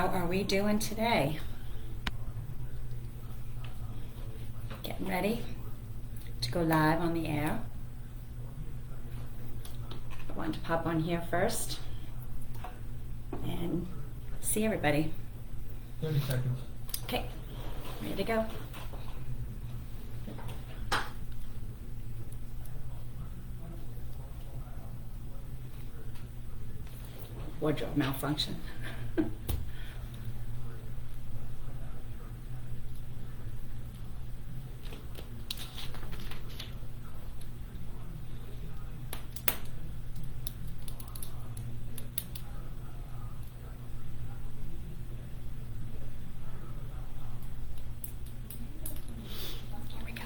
How are we doing today? Getting ready to go live on the air. I wanted to pop on here first and see everybody. 30 seconds. Okay, ready to go. Wardrobe malfunction. Here we go.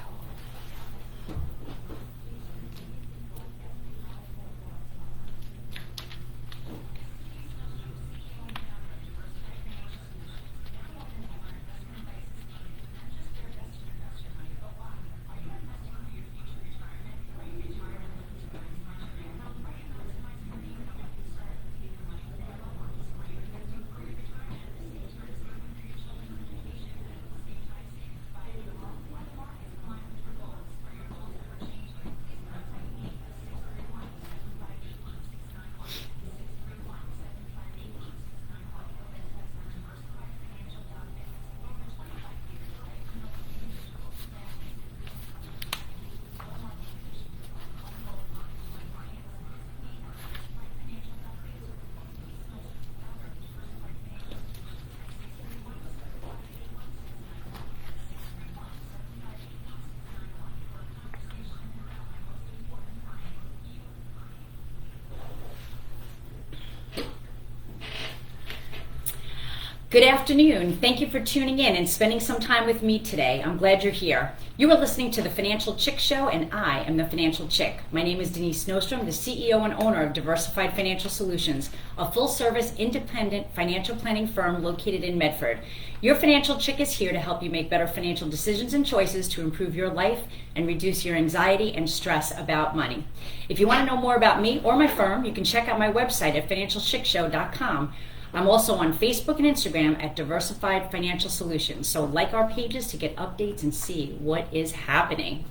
Good afternoon. Thank you for tuning in and spending some time with me today. I'm glad you're here. You are listening to the Financial Chick Show, and I am the Financial Chick. My name is Denise Nostrom, the CEO and owner of Diversified Financial Solutions, a full-service, independent financial planning firm located in Medford. Your Financial Chick is here to help you make better financial decisions and choices to improve your life and reduce your anxiety and stress about money. If you want to know more about me or my firm, you can check out my website at financialchickshow.com. I'm also on Facebook and Instagram at Diversified Financial Solutions. So like our pages to get updates and see what is happening.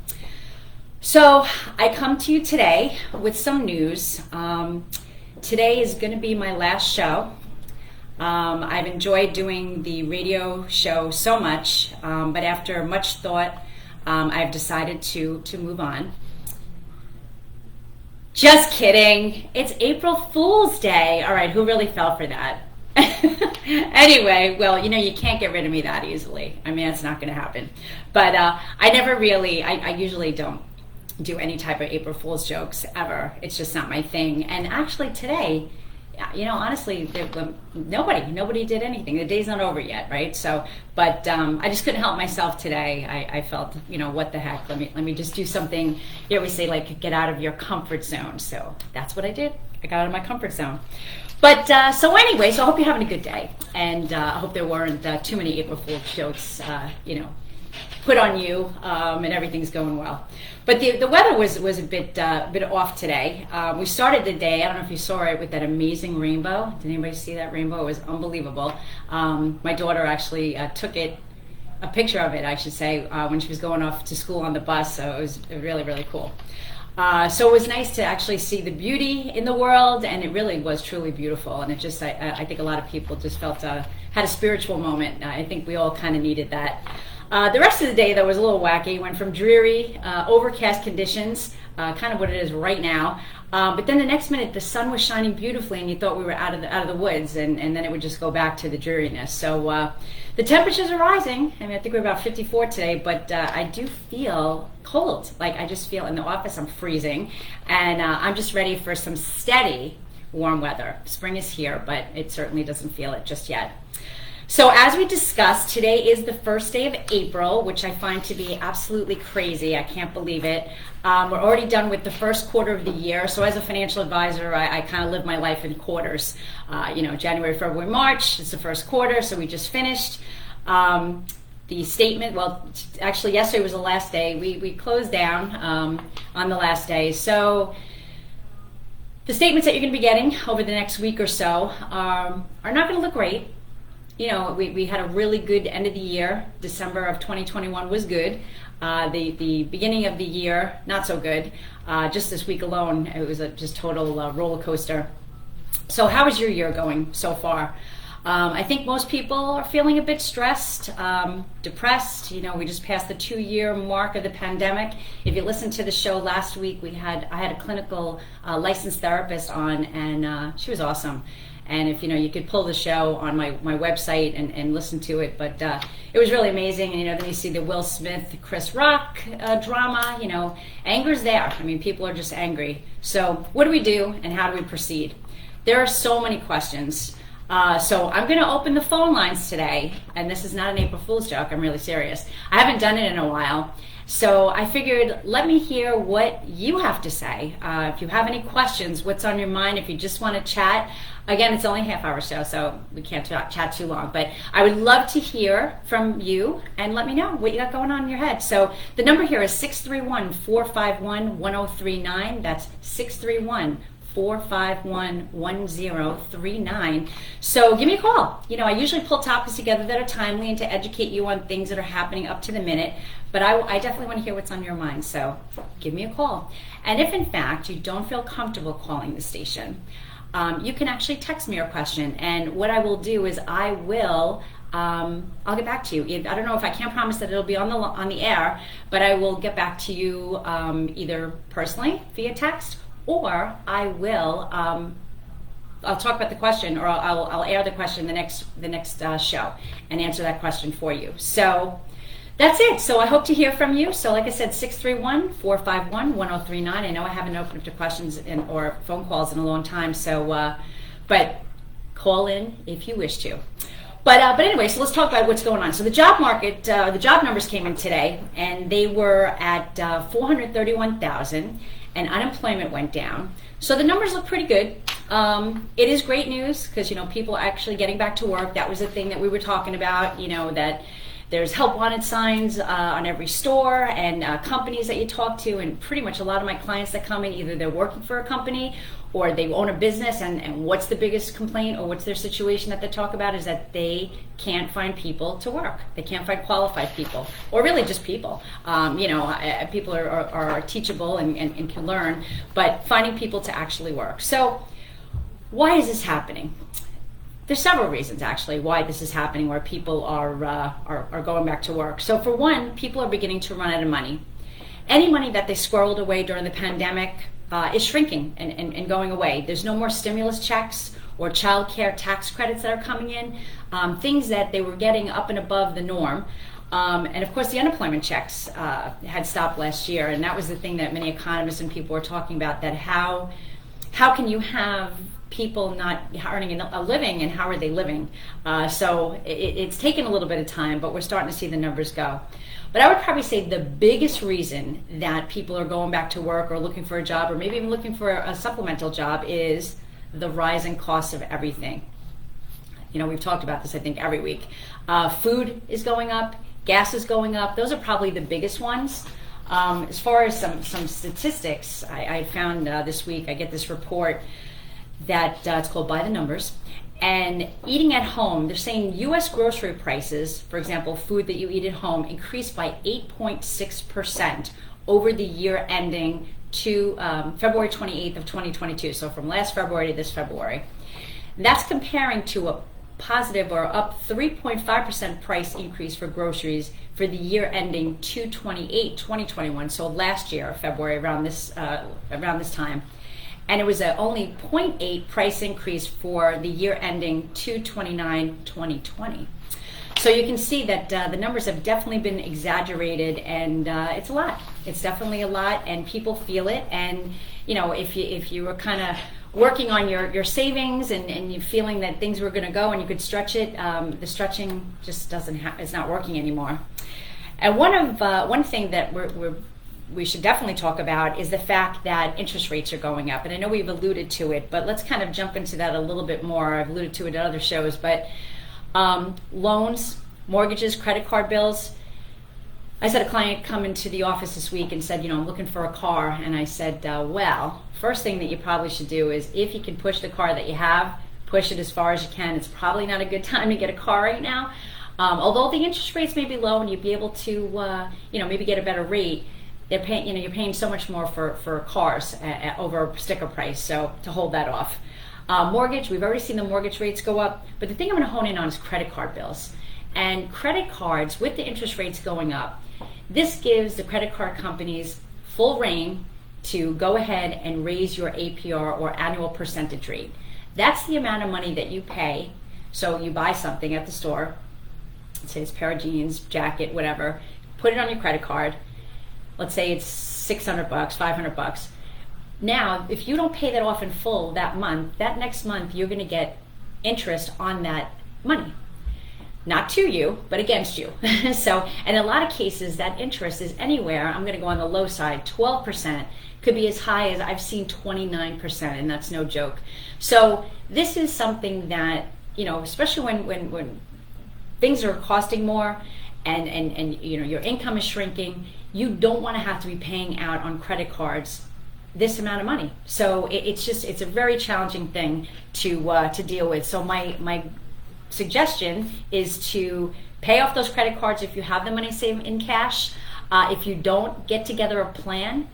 So I come to you today with some news. Today is going to be my last show. I've enjoyed doing the radio show so much, but after much thought, I've decided to move on. Just kidding. It's April Fool's Day. All right, who really fell for that? Anyway, well, you can't get rid of me that easily. I mean, it's not going to happen. But I never really, I usually don't do any type of April Fool's jokes ever. It's just not my thing. And actually today, honestly, nobody did anything. The day's not over yet, right? So, but I just couldn't help myself today. I felt, what the heck? Let me just do something. You always say, like, get out of your comfort zone. So that's what I did. I got out of my comfort zone. But so anyway, so I hope you're having a good day, and I hope there weren't too many April Fool's jokes, put on you, and everything's going well. But the weather was a bit off today. We started the day, I don't know if you saw it, with that amazing rainbow. Did anybody see that rainbow? It was unbelievable. My daughter actually took a picture of it, I should say, when she was going off to school on the bus. So it was really, really cool. So it was nice to actually see the beauty in the world, and it really was truly beautiful. And it just, I think a lot of people just felt, had a spiritual moment. I think we all kind of needed that. The rest of the day, though, was a little wacky. Went from dreary, overcast conditions, kind of what it is right now. But then the next minute, the sun was shining beautifully, and you thought we were out of the woods, and then it would just go back to the dreariness. So the temperatures are rising. I mean, I think we're about 54 today, but I do feel cold. Like, I just feel in the office I'm freezing, and I'm just ready for some steady warm weather. Spring is here, but it certainly doesn't feel it just yet. So as we discussed, today is the first day of April, which I find to be absolutely crazy. I can't believe it. We're already done with the first quarter of the year. So as a financial advisor, I kind of live my life in quarters. January, February, March, it's the first quarter, so we just finished. The statement, well, actually yesterday was the last day. We closed down on the last day. So the statements that you're going to be getting over the next week or so are not going to look great. we had a really good end of the year. December of 2021 was good. The beginning of the year, not so good. Just this week alone, it was a just total roller coaster. So how is your year going so far? I think most people are feeling a bit stressed, depressed. We just passed the 2-year mark of the pandemic. If you listened to the show last week, I had a clinical licensed therapist on, and she was awesome. And if you could pull the show on my website and listen to it, but it was really amazing. And then you see the Will Smith, Chris Rock drama. Anger's there. I mean, people are just angry. So what do we do, and how do we proceed? There are so many questions. So I'm going to open the phone lines today, and this is not an April Fool's joke. I'm really serious. I haven't done it in a while, so I figured let me hear what you have to say. If you have any questions, what's on your mind, if you just want to chat. Again, it's only a half-hour show, so we can't chat too long, but I would love to hear from you and let me know what you got going on in your head. So the number here is 631-451-1039. That's 631-451-1039. So give me a call. I usually pull topics together that are timely and to educate you on things that are happening up to the minute, but I definitely want to hear what's on your mind, so give me a call. And if in fact you don't feel comfortable calling the station, you can actually text me your question, and what I will do is I'll get back to you. I don't know if I can't promise that it'll be on the air, but I will get back to you either personally via text, or I'll talk about the question, or I'll air the question the next show and answer that question for you. So that's it. So I hope to hear from you. So like I said, 631-451-1039. I know I haven't opened up to questions or phone calls in a long time. So, but call in if you wish to. But anyway, so let's talk about what's going on. So the job market, the job numbers came in today, and they were at 431,000. And unemployment went down. So the numbers look pretty good. It is great news because, people are actually getting back to work. That was the thing that we were talking about, that there's help wanted signs on every store and companies that you talk to. And pretty much a lot of my clients that come in, either they're working for a company or they own a business, and what's the biggest complaint or what's their situation that they talk about is that they can't find people to work. They can't find qualified people, or really just people. People are teachable and can learn, but finding people to actually work. So why is this happening? There's several reasons actually why this is happening, where people are going back to work. So for one, people are beginning to run out of money. Any money that they squirreled away during the pandemic is shrinking and going away. There's no more stimulus checks or child care tax credits that are coming in, things that they were getting up and above the norm. And of course the unemployment checks had stopped last year, and that was the thing that many economists and people were talking about, that how can you have people not earning a living, and how are they living? So it's taken a little bit of time, but we're starting to see the numbers go. But I would probably say the biggest reason that people are going back to work or looking for a job, or maybe even looking for a supplemental job, is the rising cost of everything. We've talked about this, I think, every week. Food is going up, gas is going up. Those are probably the biggest ones. As far as some statistics, I found this week, I get this report that it's called By the Numbers. And eating at home, they're saying U.S. grocery prices, for example, food that you eat at home, increased by 8.6% over the year ending to February 28th of 2022. So from last February to this February. And that's comparing to a positive or up 3.5% price increase for groceries for the year ending 2/28/2021. So last year, February, around this time. And it was only 0.8 price increase for the year ending 2/29/2020. So you can see that the numbers have definitely been exaggerated, and it's a lot. It's definitely a lot, and people feel it. And if you were kind of working on your savings and you're feeling that things were going to go and you could stretch it, the stretching just it's not working anymore. And one thing that we should definitely talk about is the fact that interest rates are going up. And I know we've alluded to it, but let's kind of jump into that a little bit more. I've alluded to it in other shows, but loans, mortgages, credit card bills. I had a client come into the office this week and said, I'm looking for a car. And I said, well, first thing that you probably should do is, if you can push the car that you have, push it as far as you can. It's probably not a good time to get a car right now. Although the interest rates may be low and you'd be able to, maybe get a better rate, they're paying, you're paying so much more for cars over a sticker price. So to hold that off. Mortgage, we've already seen the mortgage rates go up, but the thing I'm going to hone in on is credit card bills. And credit cards, with the interest rates going up, this gives the credit card companies full reign to go ahead and raise your APR, or annual percentage rate. That's the amount of money that you pay. So you buy something at the store, let's say it's a pair of jeans, jacket, whatever, put it on your credit card. Let's say it's $600, $500. Now, if you don't pay that off in full that month, that next month you're going to get interest on that money. Not to you, but against you. So, in a lot of cases, that interest is anywhere, I'm going to go on the low side, 12%, could be as high as I've seen 29%, and that's no joke. So, this is something that, especially when things are costing more and your income is shrinking, you don't want to have to be paying out on credit cards this amount of money. So, it's a very challenging thing to deal with. So, my suggestion is to pay off those credit cards if you have the money saved in cash. If you don't, get together a plan,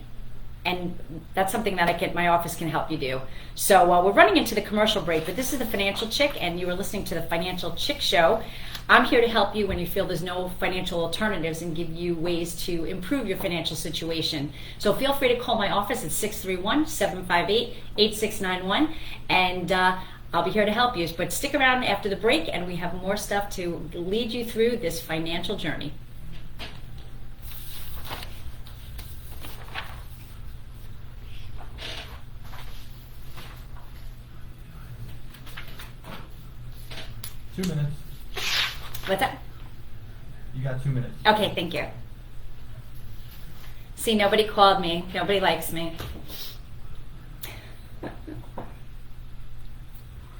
and that's something that my office can help you do. So we're running into the commercial break, but this is the Financial Chick, and you are listening to the Financial Chick Show. I'm here to help you when you feel there's no financial alternatives and give you ways to improve your financial situation. So feel free to call my office at 631-758-8691, and I'll be here to help you. But stick around after the break, and we have more stuff to lead you through this financial journey. Two minutes. What's that? You got 2 minutes. Okay, thank you. See, nobody called me. Nobody likes me.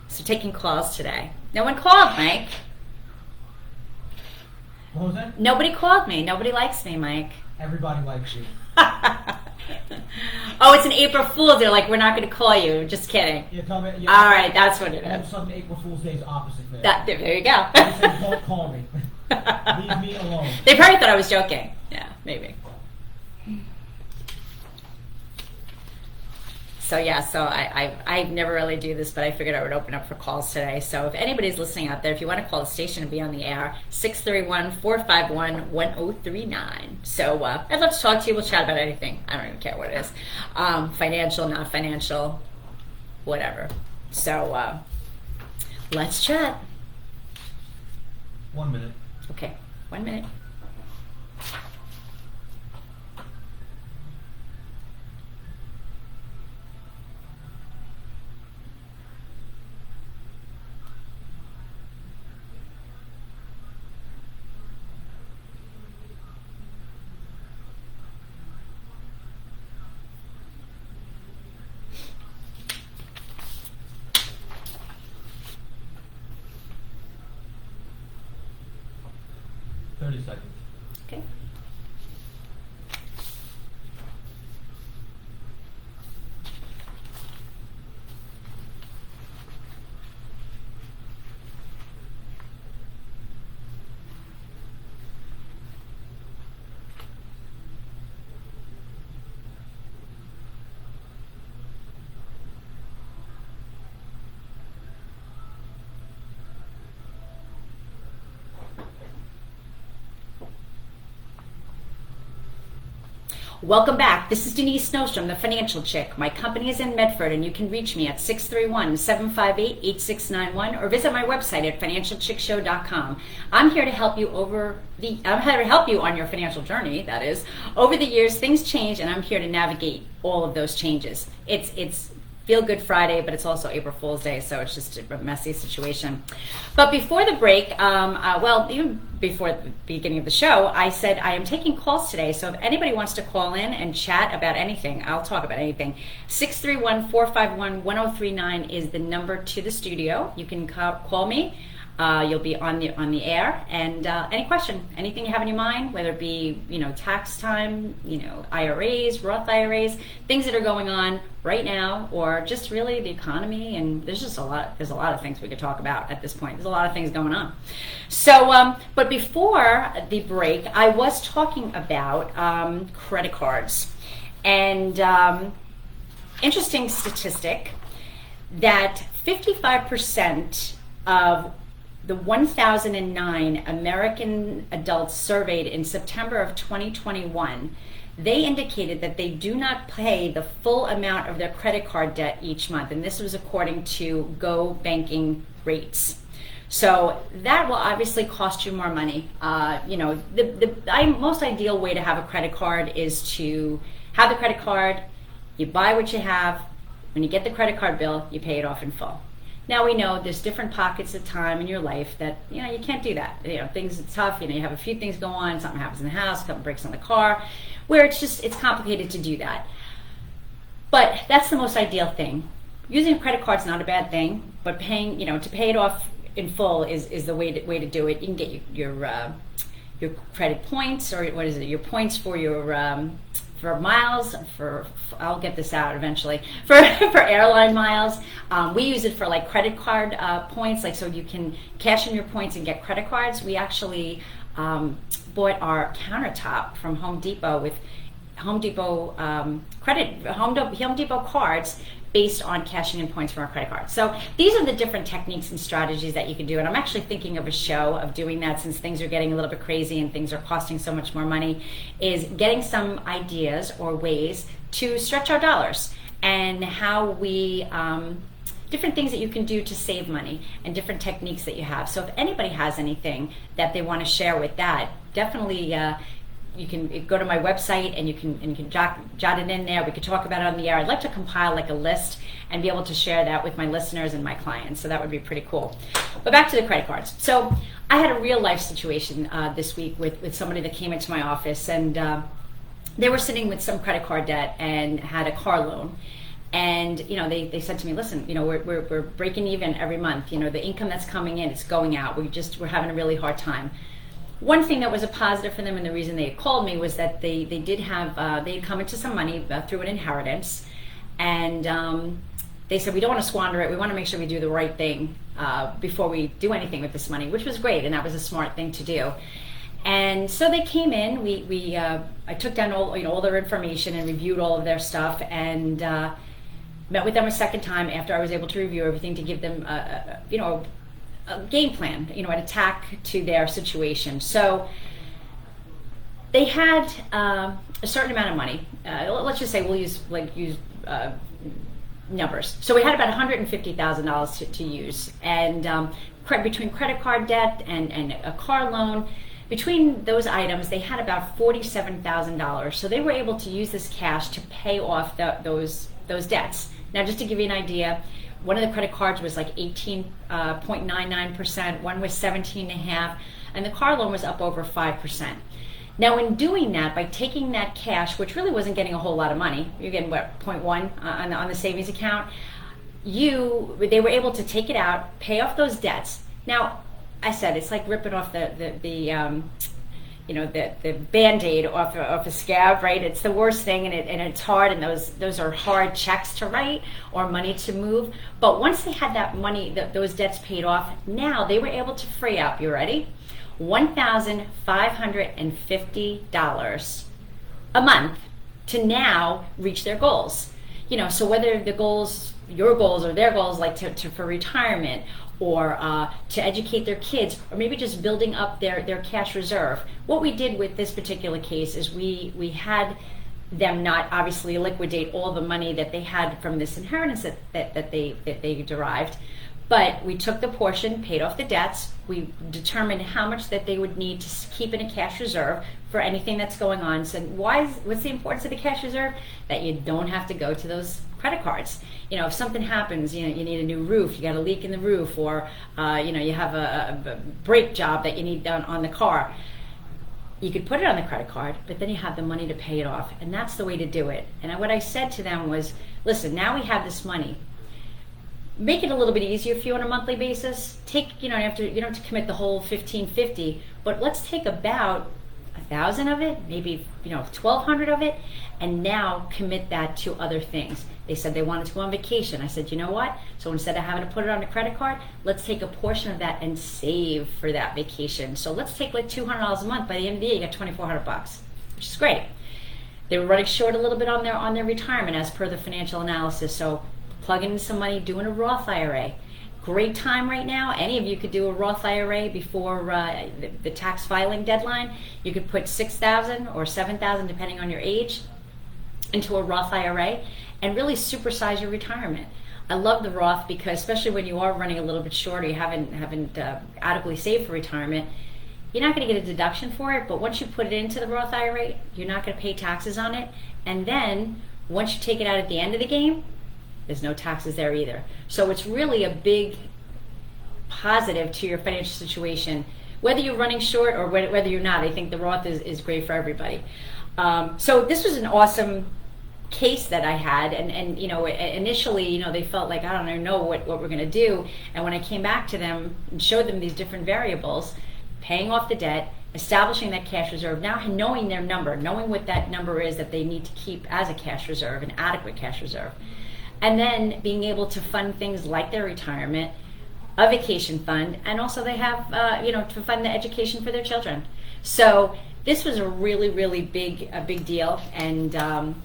So taking calls today. No one called, Mike. What was that? Nobody called me. Nobody likes me, Mike. Everybody likes you. Oh, it's an April Fool's. They're like, we're not going to call you. Just kidding. Yeah, tell me. All right, that's what it All of a is. sudden, April Fool's Day is opposite, man. There you go. They said, don't call me. Leave me alone. They probably thought I was joking. Yeah, maybe. So I never really do this, but I figured I would open up for calls today. So if anybody's listening out there, if you want to call the station and be on the air, 631-451-1039. So I'd love to talk to you. We'll chat about anything. I don't even care what it is. Financial, not financial, whatever. So let's chat. 1 minute. Okay, 1 minute. Seconds. Okay. Welcome back. This is Denise Nostrom, the Financial Chick. My company is in Medford, and you can reach me at 631-758-8691 or visit my website at financialchickshow.com. I'm here to help you on your financial journey, that is. Over the years, things change, and I'm here to navigate all of those changes. It's Feel Good Friday, but it's also April Fool's Day, so it's just a messy situation. But before the break, even before the beginning of the show, I said I am taking calls today, so if anybody wants to call in and chat about anything, I'll talk about anything. 631-451-1039 is the number to the studio. You can call me. You'll be on the air, and any question, anything you have in your mind, whether it be tax time, IRAs, Roth IRAs, things that are going on right now, or just really the economy. And there's a lot of things we could talk about at this point. There's a lot of things going on. So, but before the break, I was talking about credit cards, and interesting statistic that 55% of the 1,009 American adults surveyed in September of 2021, they indicated that they do not pay the full amount of their credit card debt each month. And this was according to Go Banking rates. So that will obviously cost you more money. The most ideal way to have a credit card is to have the credit card, you buy what you have, when you get the credit card bill, you pay it off in full. Now we know there's different pockets of time in your life that you can't do that. Things are tough. You have a few things go on. Something happens in the house. Something breaks on the car, where it's complicated to do that. But that's the most ideal thing. Using a credit card's not a bad thing, but paying to pay it off in full is the way to do it. You can get your credit points, or what is it? Your points for your for miles, I'll get this out eventually, for airline miles. We use it for like credit card points, like so you can cash in your points and get credit cards. We actually bought our countertop from Home Depot with Home Depot Home Depot cards based on cashing in points from our credit card. So these are the different techniques and strategies that you can do. And I'm actually thinking of a show of doing that, since things are getting a little bit crazy and things are costing so much more money, is getting some ideas or ways to stretch our dollars, and how we, different things that you can do to save money, and different techniques that you have. So if anybody has anything that they want to share with that, definitely you can go to my website and you can jot it in there. We could talk about it on the air. I'd like to compile like a list and be able to share that with my listeners and my clients. So that would be pretty cool. But back to the credit cards. So I had a real life situation this week with somebody that came into my office, and they were sitting with some credit card debt and had a car loan. And they said to me, listen, we're breaking even every month. The income that's coming in, it's going out. We're having a really hard time. One thing that was a positive for them, and the reason they had called me, was that they had come into some money through an inheritance, and they said, we don't want to squander it. We want to make sure we do the right thing before we do anything with this money, which was great, and that was a smart thing to do. And so they came in. I took down all their information and reviewed all of their stuff, and met with them a second time after I was able to review everything, to give them a game plan, an attack to their situation. So they had a certain amount of money. Let's just say we'll use numbers. So we had about $150,000 to use, and between credit card debt and a car loan, between those items, they had about $47,000. So they were able to use this cash to pay off those debts. Now, just to give you an idea, one of the credit cards was like 18.99%, one was 17.5%, and the car loan was up over 5%. Now, in doing that, by taking that cash, which really wasn't getting a whole lot of money, you're getting what, 0.1 on the savings account, they were able to take it out, pay off those debts. Now, I said it's like ripping off the Band-Aid off a scab, right? It's the worst thing, and it's hard, and those are hard checks to write or money to move. But once they had that money, those debts paid off, now they were able to free up, you ready? $1,550 a month to now reach their goals. So whether the goals, your goals or their goals, like for retirement, or to educate their kids, or maybe just building up their cash reserve. What we did with this particular case is we had them not obviously liquidate all the money that they had from this inheritance that they derived, but we took the portion, paid off the debts. We determined how much that they would need to keep in a cash reserve for anything that's going on. So what's the importance of the cash reserve? That you don't have to go to those credit cards. If something happens, you need a new roof, you got a leak in the roof, or you have a brake job that you need done on the car. You could put it on the credit card, but then you have the money to pay it off, and that's the way to do it. And what I said to them was, listen, now we have this money. make it a little bit easier for you on a monthly basis. Take, you don't have to commit the whole 1550, but let's take about 1,000 of it, maybe 1,200 of it, and now commit that to other things. They said they wanted to go on vacation. I said, you know what? So instead of having to put it on a credit card, let's take a portion of that and save for that vacation. So let's take like $200 a month. By the end of the year, you got $2,400, which is great. They were running short a little bit on their retirement as per the financial analysis. So plugging in some money, doing a Roth IRA. Great time right now. Any of you could do a Roth IRA before the tax filing deadline. You could put $6,000 or $7,000, depending on your age, into a Roth IRA and really supersize your retirement. I love the Roth because, especially when you are running a little bit short or you haven't adequately saved for retirement, you're not going to get a deduction for it, but once you put it into the Roth IRA, you're not going to pay taxes on it. And then once you take it out at the end of the game, there's no taxes there either. So it's really a big positive to your financial situation. Whether you're running short or whether you're not, I think the Roth is great for everybody. So this was an awesome case that I had, and initially, they felt like, I don't know what we're going to do. And when I came back to them and showed them these different variables, paying off the debt, establishing that cash reserve, now knowing their number, knowing what that number is that they need to keep as a cash reserve, an adequate cash reserve, and then being able to fund things like their retirement, a vacation fund, and also they have, to fund the education for their children. So this was a really, really big deal, and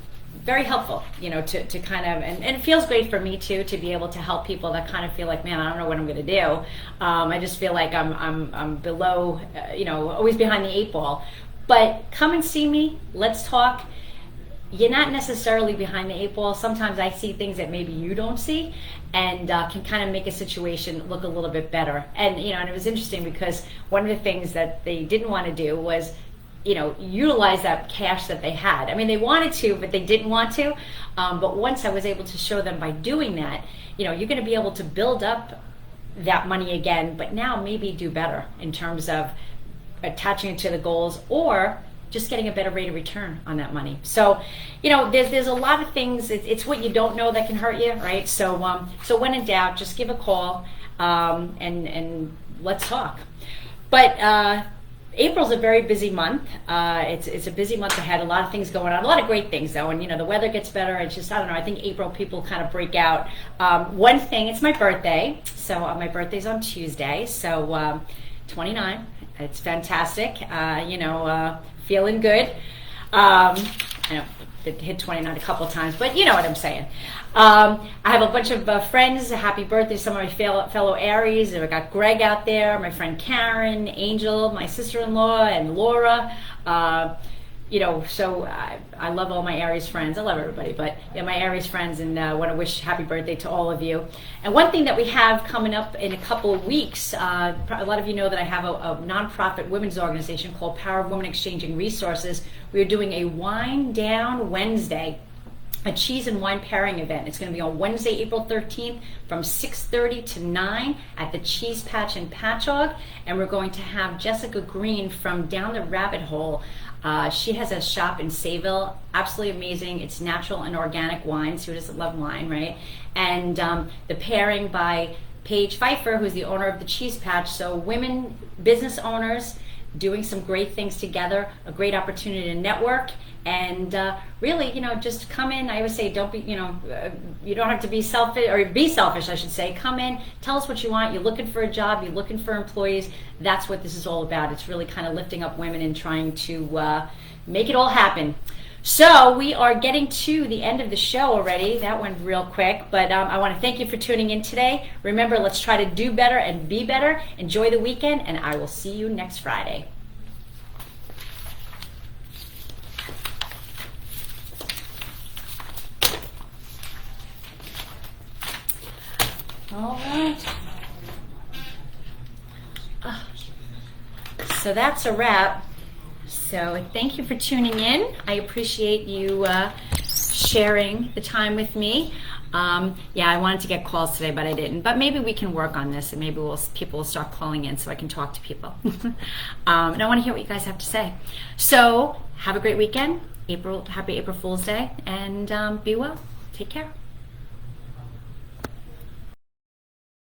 very helpful, to kind of, and it feels great for me too, to be able to help people that kind of feel like, man, I don't know what I'm going to do. I just feel like I'm below, always behind the 8 ball. But come and see me. Let's talk. You're not necessarily behind the 8 ball. Sometimes I see things that maybe you don't see, and can kind of make a situation look a little bit better. And and it was interesting because one of the things that they didn't want to do was utilize that cash that they had. I mean, they wanted to, but they didn't want to. But once I was able to show them by doing that, you're going to be able to build up that money again, but now maybe do better in terms of attaching it to the goals or just getting a better rate of return on that money. So, there's a lot of things. It's what you don't know that can hurt you, right? So when in doubt, just give a call and let's talk. But April's a very busy month. It's a busy month ahead. A lot of things going on. A lot of great things though. And the weather gets better. It's just, I don't know. I think April people kind of break out. One thing, it's my birthday. So my birthday's on Tuesday. So 29. It's fantastic. Feeling good. I know it hit 29 a couple times, but you know what I'm saying. I have a bunch of friends. Happy birthday, some of my fellow Aries. I got Greg out there, my friend Karen, Angel, my sister-in-law, and Laura. So I love all my Aries friends. I love everybody, but my Aries friends, and want to wish happy birthday to all of you. And one thing that we have coming up in a couple of weeks, a lot of you know that I have a nonprofit women's organization called Power of Women Exchanging Resources. We are doing a Wine Down Wednesday, a cheese and wine pairing event. It's going to be on Wednesday, April 13th from 6:30 to 9 at the Cheese Patch in Patchogue. And we're going to have Jessica Green from Down the Rabbit Hole. She has a shop in Sayville, absolutely amazing. It's natural and organic wines. Who doesn't love wine, right? And the pairing by Paige Pfeiffer, who's the owner of the Cheese Patch. So women, business owners, doing some great things together, a great opportunity to network, and really, just come in. I always say, don't be, you don't have to be selfish, or be selfish, I should say. Come in, tell us what you want. You're looking for a job, you're looking for employees. That's what this is all about. It's really kind of lifting up women and trying to make it all happen. So we are getting to the end of the show already. That went real quick, but I want to thank you for tuning in today. Remember, let's try to do better and be better. Enjoy the weekend, and I will see you next Friday. All right. So that's a wrap. So thank you for tuning in. I appreciate you sharing the time with me. I wanted to get calls today, but I didn't. But maybe we can work on this, and maybe people will start calling in so I can talk to people. And I want to hear what you guys have to say. So have a great weekend. Happy April Fool's Day, and be well. Take care.